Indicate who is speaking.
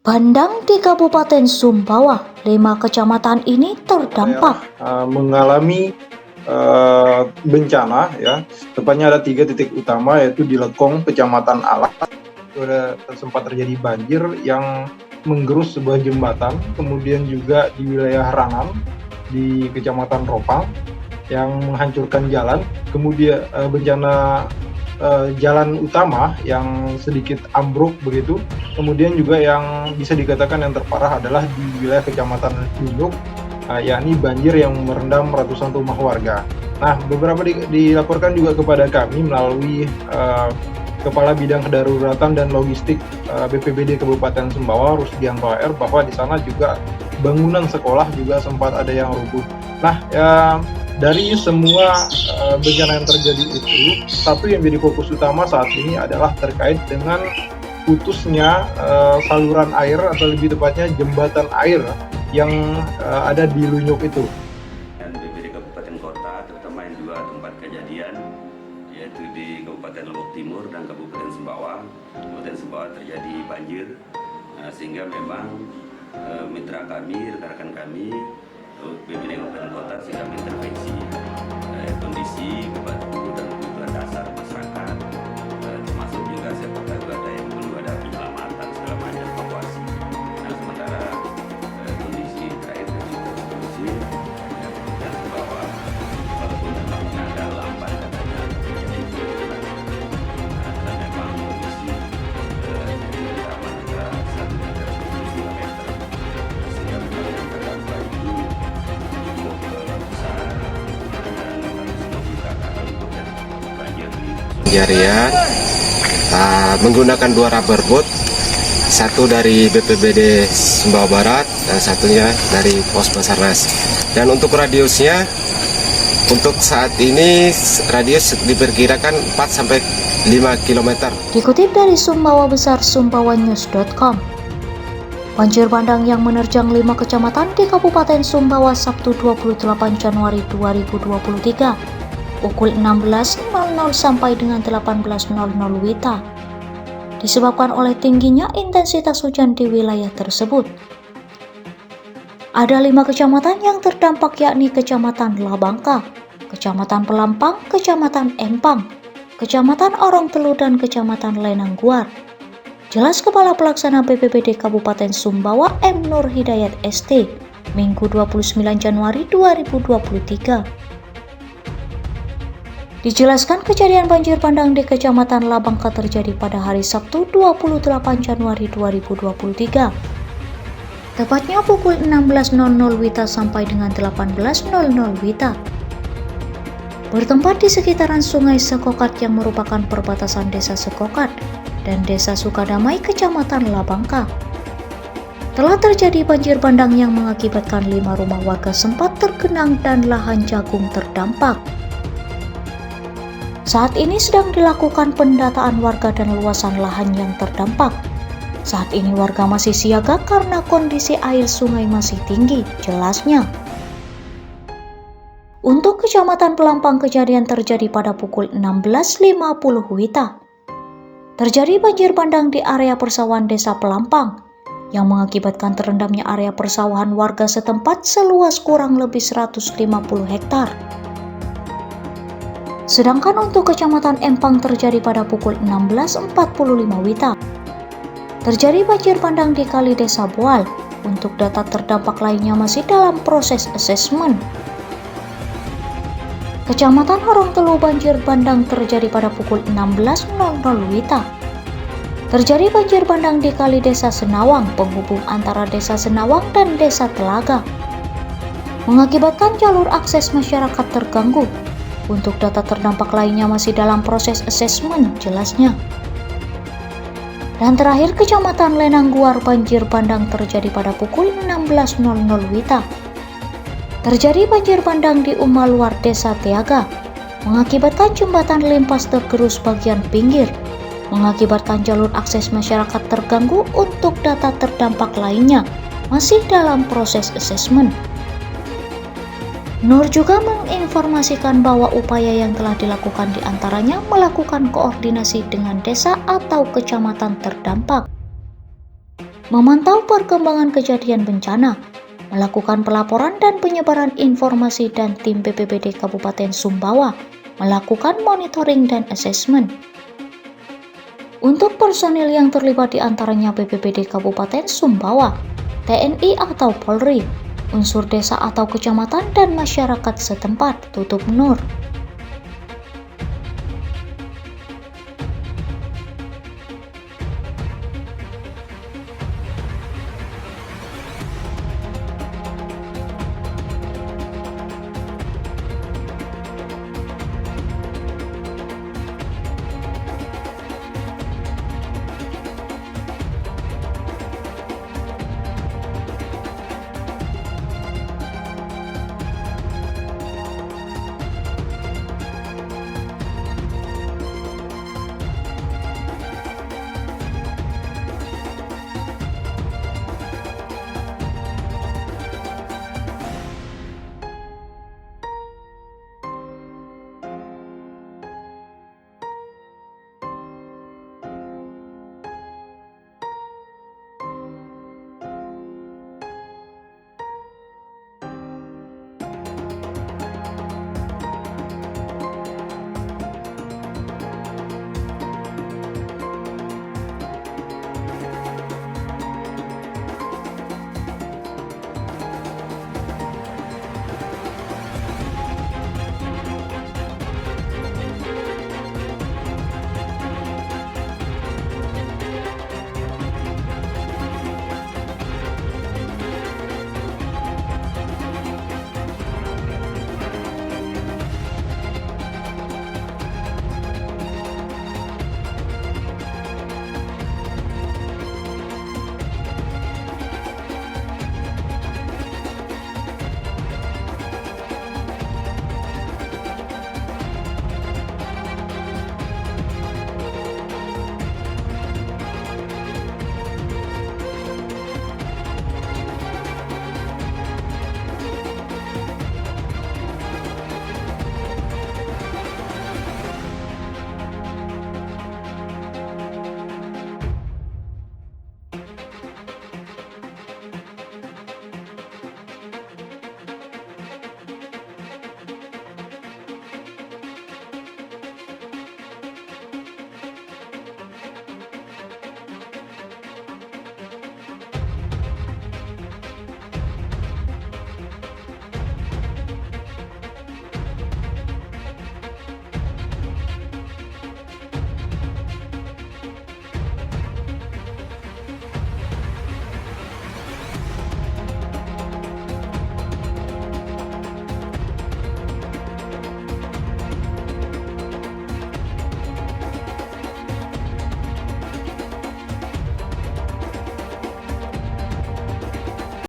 Speaker 1: Bandang di Kabupaten Sumbawa, 5 kecamatan ini terdampak.
Speaker 2: Mengalami bencana ya, tepatnya ada 3 titik utama, yaitu di Lekong, Kecamatan Alas, sempat terjadi banjir yang menggerus sebuah jembatan, kemudian juga di wilayah Rangan di Kecamatan Ropang yang menghancurkan jalan, kemudian bencana jalan utama yang sedikit ambruk begitu. Kemudian juga yang bisa dikatakan yang terparah adalah di wilayah Kecamatan Lunyuk, yakni banjir yang merendam ratusan rumah warga. Nah, beberapa dilaporkan juga kepada kami melalui Kepala Bidang Kedaruratan dan Logistik BPBD Kabupaten Sumbawa, Rusdianto AR, bahwa di sana juga bangunan sekolah juga sempat ada yang rubuh. Nah, dari semua bencana yang terjadi itu, satu yang menjadi fokus utama saat ini adalah terkait dengan putusnya saluran air, atau lebih tepatnya jembatan air yang ada di Lunyuk itu.
Speaker 3: Dan BPBD Kabupaten Kota, terutama yang 2 tempat kejadian, yaitu di Kabupaten Lombok Timur dan Kabupaten Sumbawa. Kabupaten Sumbawa terjadi banjir, sehingga memang mitra kami, rekan-rekan kami, BPBD Kabupaten Kota sudah mengintervensi kondisi kebutuhan dasar masyarakat, termasuk juga seperti ada yang perlu ada penyelamatan segala macam evakuasi. Nah, sementara kondisi terakhir dari kondisi dan bahwa walaupun memang agak lambat katanya dan memang kondisi aman antara 1 meter sampai 2 meter, sehingga memang yang terdampak itu cukup besar dan harus dibukakan untuk banjir di
Speaker 4: Jarian menggunakan 2 rubber boat, satu dari BPBD Sumbawa Barat dan satunya dari Pos Basarnas. Dan untuk radiusnya, untuk saat ini radius diperkirakan 4 sampai 5 km.
Speaker 1: Dikutip dari Sumbawa Besar sumbawanews.com, banjir bandang yang menerjang 5 kecamatan di Kabupaten Sumbawa Sabtu 28 Januari 2023 pukul 16.00 sampai dengan 18.00 WITA disebabkan oleh tingginya intensitas hujan di wilayah tersebut. Ada 5 kecamatan yang terdampak, yakni Kecamatan Labangka, Kecamatan Pelampang, Kecamatan Empang, Kecamatan Orongtelu, dan Kecamatan Lenangguar. Jelas Kepala Pelaksana BPBD Kabupaten Sumbawa M. Nur Hidayat ST, Minggu 29 Januari 2023. Dijelaskan kejadian banjir bandang di Kecamatan Labangka terjadi pada hari Sabtu 28 Januari 2023. Tepatnya pukul 16.00 WITA sampai dengan 18.00 WITA. Bertempat di sekitaran Sungai Sekokat yang merupakan perbatasan Desa Sekokat dan Desa Sukadamai, Kecamatan Labangka. Telah terjadi banjir bandang yang mengakibatkan 5 rumah warga sempat tergenang dan lahan jagung terdampak. Saat ini sedang dilakukan pendataan warga dan luasan lahan yang terdampak. Saat ini warga masih siaga karena kondisi air sungai masih tinggi, jelasnya. Untuk Kecamatan Pelampang, kejadian terjadi pada pukul 16.50 WITA. Terjadi banjir bandang di area persawahan Desa Pelampang yang mengakibatkan terendamnya area persawahan warga setempat seluas kurang lebih 150 hektar. Sedangkan untuk Kecamatan Empang terjadi pada pukul 16.45 WITA. Terjadi banjir bandang di Kali Desa Boal. Untuk data terdampak lainnya masih dalam proses asesmen. Kecamatan Orongtelu, banjir bandang terjadi pada pukul 16.00 WITA. Terjadi banjir bandang di Kali Desa Senawang, penghubung antara Desa Senawang dan Desa Telaga, mengakibatkan jalur akses masyarakat terganggu. Untuk data terdampak lainnya masih dalam proses asesmen, jelasnya. Dan terakhir, Kecamatan Lenangguar, banjir bandang terjadi pada pukul 16.00 WITA. Terjadi banjir bandang di Umaluar, Desa Tiaga, mengakibatkan jembatan limpas tergerus bagian pinggir, mengakibatkan jalur akses masyarakat terganggu. Untuk data terdampak lainnya masih dalam proses asesmen. Nur juga menginformasikan bahwa upaya yang telah dilakukan diantaranya melakukan koordinasi dengan desa atau kecamatan terdampak, memantau perkembangan kejadian bencana, melakukan pelaporan dan penyebaran informasi, dan tim BPBD Kabupaten Sumbawa melakukan monitoring dan asesmen. Untuk personil yang terlibat diantaranya BPBD Kabupaten Sumbawa, TNI atau Polri, unsur desa atau kecamatan, dan masyarakat setempat tutup nur.